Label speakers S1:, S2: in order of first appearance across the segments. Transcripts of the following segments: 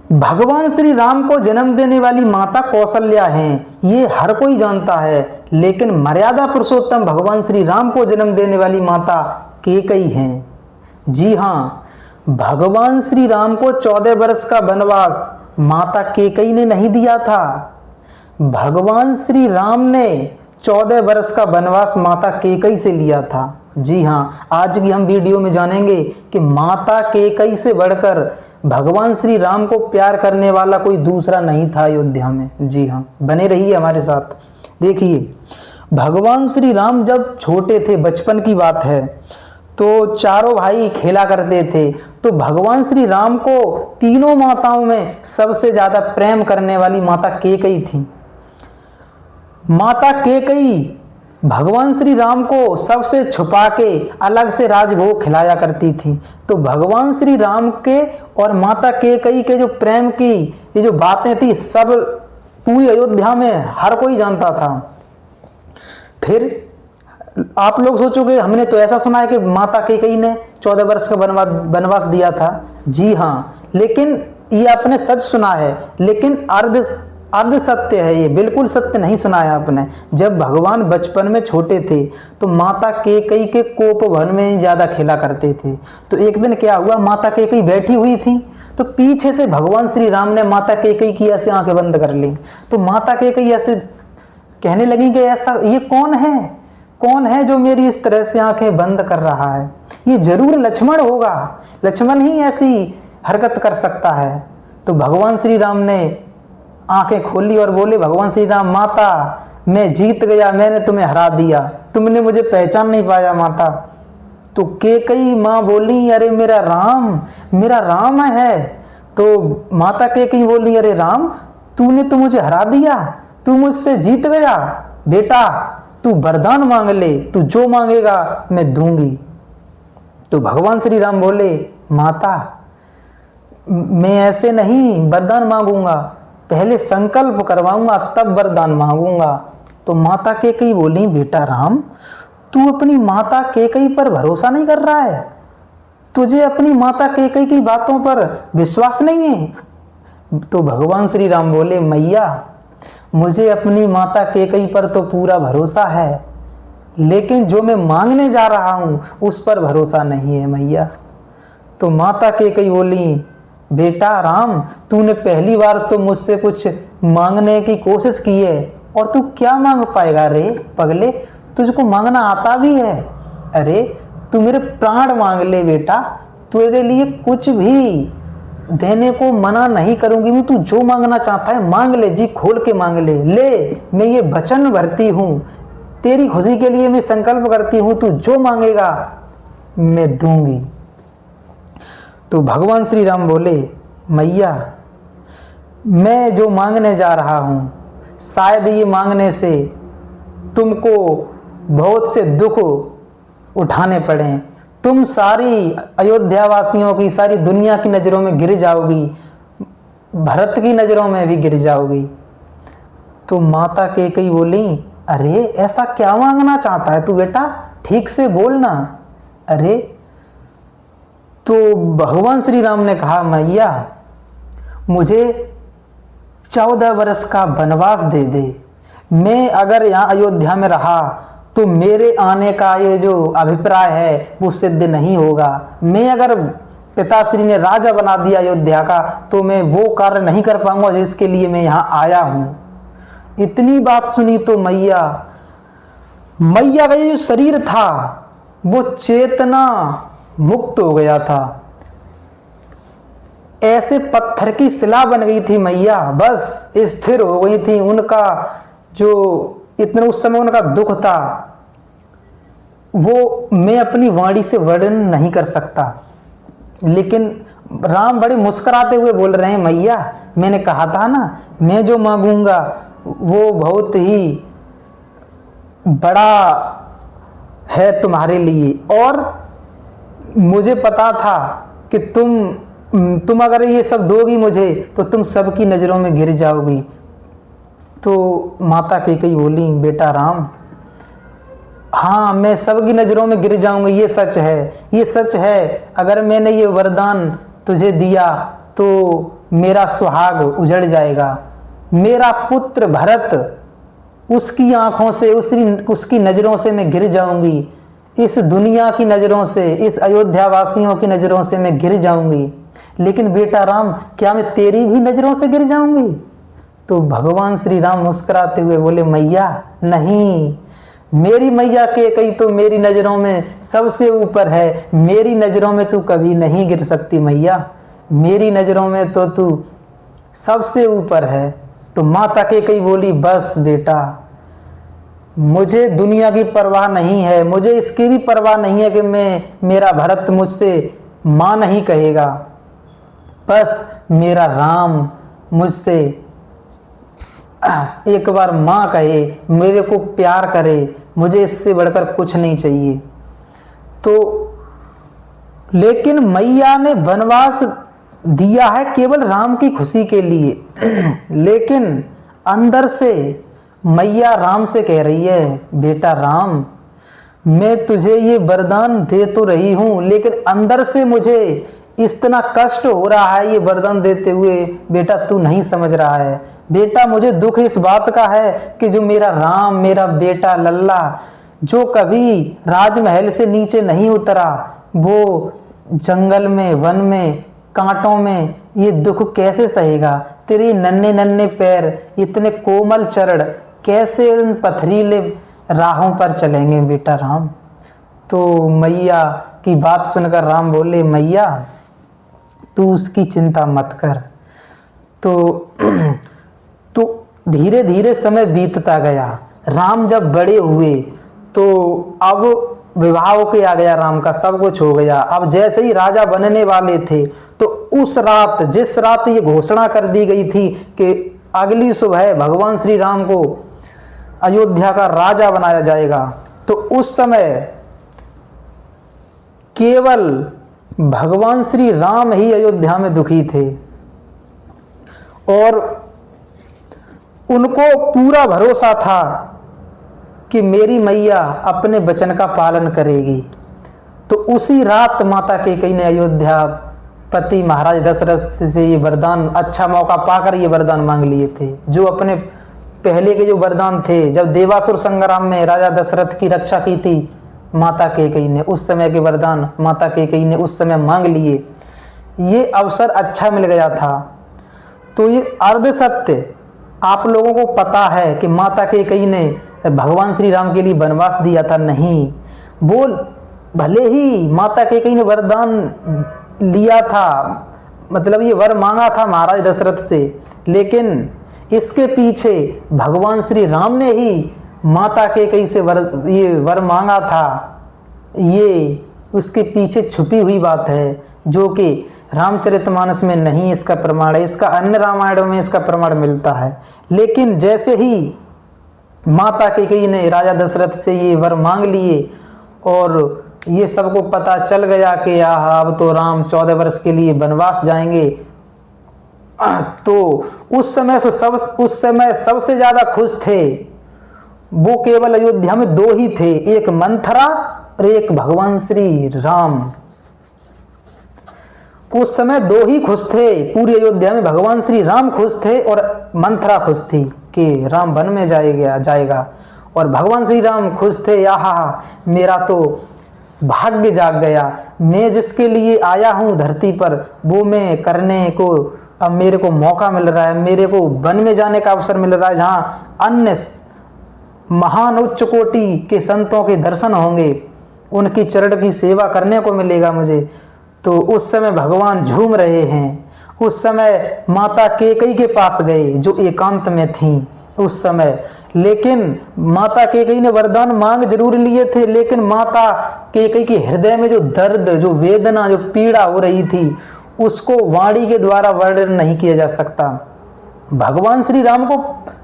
S1: भगवान श्री राम को जन्म देने वाली माता कौशल्या हैं, ये हर कोई जानता है। लेकिन मर्यादा पुरुषोत्तम भगवान श्री राम को जन्म देने वाली माता कैकेयी हैं। जी हाँ, भगवान श्री राम को 14 वर्ष का वनवास माता कैकेयी ने नहीं दिया था। भगवान श्री राम ने 14 वर्ष का वनवास माता कैकेयी से लिया था। जी हाँ, आज की हम वीडियो में जानेंगे कि माता कैकेयी से बढ़कर भगवान श्री राम को प्यार करने वाला कोई दूसरा नहीं था अयोध्या में। जी हाँ, बने रहिए हमारे साथ। देखिए, भगवान श्री राम जब छोटे थे, बचपन की बात है, तो चारों भाई खेला करते थे। तो भगवान श्री राम को तीनों माताओं में सबसे ज्यादा प्रेम करने वाली माता कैकेयी थी। माता कैकेयी भगवान श्री राम को सबसे छुपा के अलग से राजभोग खिलाया करती थी। तो भगवान श्री राम के और माता कैकेयी के जो प्रेम की ये जो बातें थी, सब पूरी अयोध्या में हर कोई जानता था। फिर आप लोग सोचोगे हमने तो ऐसा सुना है कि माता कैकेयी ने 14 वर्ष का वनवास दिया था। जी हाँ, लेकिन ये आपने सच सुना है, लेकिन अर्ध सत्य है, ये बिल्कुल सत्य नहीं सुना है आपने। जब भगवान बचपन में छोटे थे तो माता कैकेयी के कोप वन में ही ज्यादा खेला करते थे। तो एक दिन क्या हुआ, माता कैकेयी बैठी हुई थी, तो पीछे से भगवान श्री राम ने माता कैकेयी की ऐसे आंखें बंद कर ली। तो माता कैकेयी ऐसे कहने लगी कि ऐसा ये कौन है जो मेरी इस तरह से आंखें बंद कर रहा है? ये जरूर लक्ष्मण होगा, लक्ष्मण ही ऐसी हरकत कर सकता है। तो भगवान श्री राम ने आंखें खोली और बोले, भगवान श्री राम, माता मैं जीत गया, मैंने तुम्हें हरा दिया, तुमने मुझे पहचान नहीं पाया माता। तो कैकेयी माँ बोली, अरे मेरा राम है। तो माता कैकेयी बोली, अरे राम, तूने तो मुझे हरा दिया, तू मुझसे जीत गया, बेटा तू वरदान मांग ले, तू जो मांगेगा मैं दूंगी। तो भगवान श्री राम बोले, माता मैं ऐसे नहीं वरदान मांगूंगा, पहले संकल्प करवाऊंगा तब वरदान मांगूंगा। तो माता कैकेयी बोली, बेटा राम, तू अपनी माता कैकेयी पर भरोसा नहीं कर रहा है? तुझे अपनी माता कैकेयी की बातों पर विश्वास नहीं है? तो भगवान श्री राम बोले, मैया मुझे अपनी माता कैकेयी पर तो पूरा भरोसा है, लेकिन जो मैं मांगने जा रहा हूं उस पर भरोसा नहीं है मैया। तो माता कैकेयी बोली, बेटा राम, तूने पहली बार तो मुझसे कुछ मांगने की कोशिश की है, और तू क्या मांग पाएगा रे पगले, तुझको मांगना आता भी है? अरे तू मेरे प्राण मांग ले बेटा, तेरे लिए कुछ भी देने को मना नहीं करूंगी मैं, तू जो मांगना चाहता है मांग ले, जी खोल के मांग ले। मैं ये वचन भरती हूँ, तेरी खुशी के लिए मैं संकल्प करती हूँ, तू जो मांगेगा मैं दूंगी। तो भगवान श्री राम बोले, मैया मैं जो मांगने जा रहा हूँ, शायद ये मांगने से तुमको बहुत से दुख उठाने पड़े, तुम सारी अयोध्या वासियों की, सारी दुनिया की नज़रों में गिर जाओगी, भरत की नज़रों में भी गिर जाओगी। तो माता कैकेयी बोली, अरे ऐसा क्या मांगना चाहता है तू बेटा, ठीक से बोलना। अरे तो भगवान श्री राम ने कहा, मैया मुझे 14 वर्ष का वनवास दे दे, मैं अगर यहाँ अयोध्या में रहा तो मेरे आने का ये जो अभिप्राय है वो सिद्ध नहीं होगा। मैं अगर पिताश्री ने राजा बना दिया अयोध्या का तो मैं वो कार्य नहीं कर पाऊंगा जिसके लिए मैं यहाँ आया हूँ। इतनी बात सुनी तो मैया का जो शरीर था वो चेतना मुक्त हो गया था, ऐसे पत्थर की शिला बन गई थी मैया, बस स्थिर हो गई थी। उनका जो इतना उस समय उनका दुख था वो मैं अपनी वाणी से वर्णन नहीं कर सकता। लेकिन राम बड़े मुस्कुराते हुए बोल रहे हैं, मैया मैंने कहा था ना, मैं जो मांगूंगा वो बहुत ही बड़ा है तुम्हारे लिए, और मुझे पता था कि तुम अगर ये सब दोगी मुझे तो तुम सबकी नज़रों में गिर जाओगी। तो माता कैकेयी बोली, बेटा राम, हाँ मैं सबकी नज़रों में गिर जाऊंगी, ये सच है। अगर मैंने ये वरदान तुझे दिया तो मेरा सुहाग उजड़ जाएगा, मेरा पुत्र भरत, उसकी आंखों से, उसकी नज़रों से मैं गिर जाऊंगी, इस दुनिया की नज़रों से, इस अयोध्या वासियों की नज़रों से मैं गिर जाऊंगी। लेकिन बेटा राम, क्या मैं तेरी भी नज़रों से गिर जाऊंगी? तो भगवान श्री राम मुस्कुराते हुए बोले, मैया नहीं, मेरी मैया कैकेयी तो मेरी नज़रों में सबसे ऊपर है, मेरी नज़रों में तू कभी नहीं गिर सकती मैया, मेरी नज़रों में तो तू सबसे ऊपर है। तो माता कैकेयी बोली, बस बेटा, मुझे दुनिया की परवाह नहीं है, मुझे इसकी भी परवाह नहीं है कि मेरा भरत मुझसे माँ नहीं कहेगा, बस मेरा राम मुझसे एक बार माँ कहे, मेरे को प्यार करे, मुझे इससे बढ़कर कुछ नहीं चाहिए। तो लेकिन मैया ने वनवास दिया है केवल राम की खुशी के लिए, लेकिन अंदर से मैया राम से कह रही है, बेटा राम, मैं तुझे ये वरदान दे तो रही हूं, लेकिन अंदर से मुझे इतना कष्ट हो रहा है ये वरदान देते हुए, बेटा तू नहीं समझ रहा है। बेटा मुझे दुख इस बात का है कि जो मेरा राम, मेरा बेटा लल्ला, जो कभी राजमहल से नीचे नहीं उतरा, वो जंगल में, वन में, कांटों में ये दुख कैसे सहेगा? तेरे नन्हे नन्हे पैर, इतने कोमल चरण कैसे उन पथरीले राहों पर चलेंगे बेटा राम? तो मैया की बात सुनकर राम बोले, मैया तू उसकी चिंता मत कर। तो धीरे धीरे समय बीतता गया। राम जब बड़े हुए तो अब विवाह के आ गया राम का, सब कुछ हो गया। अब जैसे ही राजा बनने वाले थे तो उस रात, जिस रात ये घोषणा कर दी गई थी कि अगली सुबह भगवान श्री राम को अयोध्या का राजा बनाया जाएगा, तो उस समय केवल भगवान श्री राम ही अयोध्या में दुखी थे और उनको पूरा भरोसा था कि मेरी मैया अपने वचन का पालन करेगी। तो उसी रात माता कैकेयी ने अयोध्या पति महाराज दशरथ से ये वरदान, अच्छा मौका पाकर ये वरदान मांग लिए थे, जो अपने पहले के जो वरदान थे, जब देवासुर संग्राम में राजा दशरथ की रक्षा की थी माता कैकेयी ने, उस समय के वरदान माता कैकेयी ने उस समय मांग लिए। ये अवसर अच्छा मिल गया था। तो ये अर्ध सत्य आप लोगों को पता है कि माता कैकेयी ने भगवान श्री राम के लिए वनवास दिया था? नहीं, वो भले ही माता कैकेयी ने वरदान लिया था, मतलब ये वर मांगा था महाराज दशरथ से, लेकिन इसके पीछे भगवान श्री राम ने ही माता कैकेयी से ये वर मांगा था। ये उसके पीछे छुपी हुई बात है जो कि रामचरितमानस में नहीं इसका प्रमाण है, इसका अन्य रामायणों में इसका प्रमाण मिलता है। लेकिन जैसे ही माता कैकेयी ने राजा दशरथ से ये वर मांग लिए और ये सबको पता चल गया कि अब तो राम 14 वर्ष के लिए वनवास जाएंगे, तो उस समय सबसे ज्यादा खुश थे वो केवल अयोध्या में दो ही थे, एक मंथरा और एक भगवान श्री राम। उस समय दो ही खुश थे पूरी अयोध्या में, भगवान श्री राम खुश थे और मंथरा खुश थी कि राम वन में जाएगा। और भगवान श्री राम खुश थे, आहा मेरा तो भाग्य जाग गया, मैं जिसके लिए आया हूँ धरती पर वो मैं करने को अब मेरे को मौका मिल रहा है, मेरे को वन में जाने का अवसर मिल रहा है जहाँ अन्य महान उच्च कोटि के संतों के दर्शन होंगे, उनकी चरण की सेवा करने को मिलेगा मुझे। तो उस समय भगवान झूम रहे हैं। उस समय माता कैकेयी के पास गए जो एकांत में थीं उस समय, लेकिन माता कैकेयी ने वरदान मांग जरूर लिए थे, लेकिन माता कैकेयी के हृदय में जो दर्द, जो वेदना, जो पीड़ा हो रही थी उसको वाणी के द्वारा वर्णन नहीं किया जा सकता। भगवान श्री राम को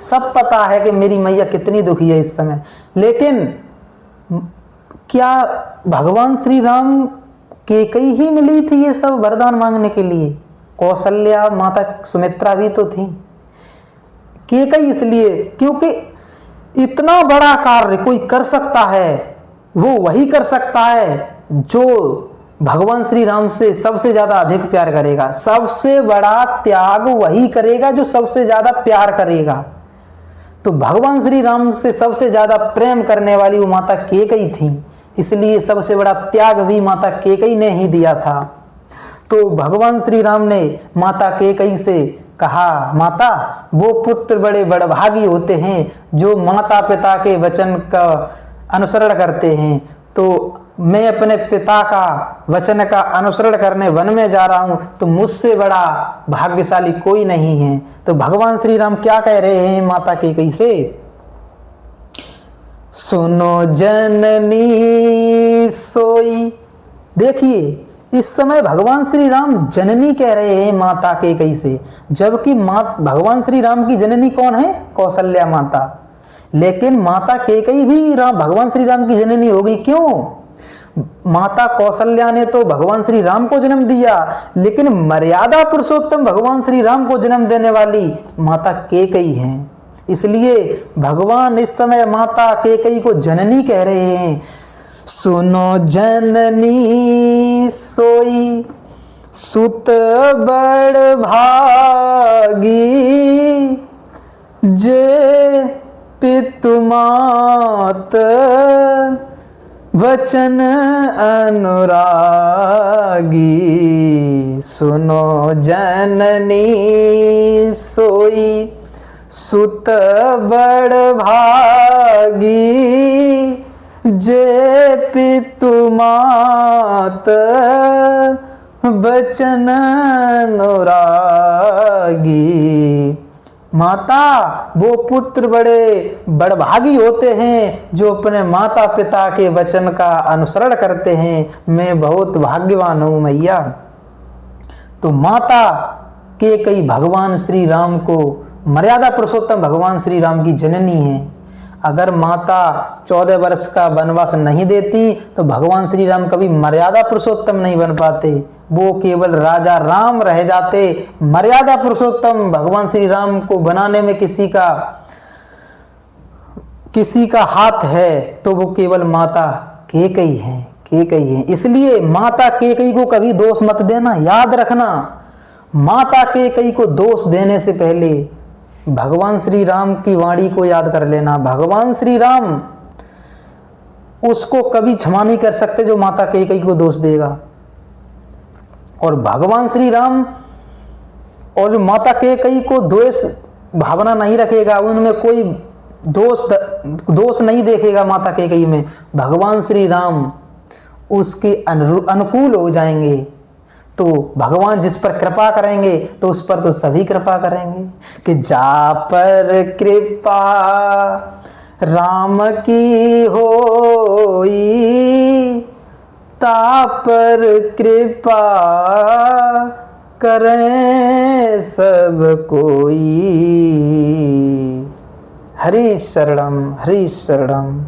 S1: सब पता है कि मेरी मैया कितनी दुखी है इस समय, लेकिन क्या भगवान श्री राम कैकेयी ही मिली थी ये सब वरदान मांगने के लिए? कौशल्या माता सुमित्रा भी तो थी। कैकेयी इसलिए क्योंकि इतना बड़ा कार्य कोई कर सकता है वो वही कर सकता है जो भगवान श्री राम से सबसे ज्यादा अधिक प्यार करेगा। सबसे बड़ा त्याग वही करेगा जो सबसे ज्यादा प्यार करेगा। तो भगवान श्री राम से सबसे ज्यादा प्रेम करने वाली वो माता कैकेयी थी, इसलिए सबसे बड़ा त्याग भी माता कैकेयी ने ही दिया था। तो भगवान श्री राम ने माता कैकेयी से कहा, माता वो पुत्र बड़े बड़भागी होते हैं जो माता पिता के वचन का अनुसरण करते हैं। तो मैं अपने पिता का वचन का अनुसरण करने वन में जा रहा हूं, तो मुझसे बड़ा भाग्यशाली कोई नहीं है। तो भगवान श्री राम क्या कह रहे हैं माता कैकेयी से, सुनो जननी सोई। देखिए इस समय भगवान श्री राम जननी कह रहे हैं माता कैकेयी से, जबकि भगवान श्री राम की जननी कौन है, कौशल्या माता। लेकिन माता कैकेयी भी भगवान श्री राम की जननी होगी। क्यों? माता कौशल्या ने तो भगवान श्री राम को जन्म दिया, लेकिन मर्यादा पुरुषोत्तम भगवान श्री राम को जन्म देने वाली माता कैकेयी हैं। इसलिए भगवान इस समय माता कैकेयी को जननी कह रहे हैं। सुनो जननी सोई, सुत बड़ भागी, जे पितु मात वचन अनुरागी। सुनो जननी सोई, सुत बड़ भागी, जे पितु मात वचन अनुरागी। माता वो पुत्र बड़े बड़भागी होते हैं जो अपने माता पिता के वचन का अनुसरण करते हैं। मैं बहुत भाग्यवान हूं मैया। तो माता कैकेयी भगवान श्री राम को, मर्यादा पुरुषोत्तम भगवान श्री राम की जननी है। अगर माता 14 वर्ष का वनवास नहीं देती तो भगवान श्री राम कभी मर्यादा पुरुषोत्तम नहीं बन पाते, वो केवल राजा राम रह जाते। मर्यादा पुरुषोत्तम भगवान श्री राम को बनाने में किसी का हाथ है तो वो केवल माता कैकेयी है। इसलिए माता कैकेयी को कभी दोष मत देना। याद रखना, माता कैकेयी को दोष देने से पहले भगवान श्री राम की वाणी को याद कर लेना। भगवान श्री राम उसको कभी क्षमा नहीं कर सकते जो माता कैकेयी को दोष देगा, और भगवान श्री राम और जो माता कैकेयी को द्वेष भावना नहीं रखेगा, उनमें कोई दोष नहीं देखेगा माता कैकेयी में, भगवान श्री राम उसके अनुकूल हो जाएंगे। तो भगवान जिस पर कृपा करेंगे तो उस पर तो सभी कृपा करेंगे। कि जा पर कृपा राम की होई, ता पर कृपा करें सब कोई। हरि शरणम हरि शरणम।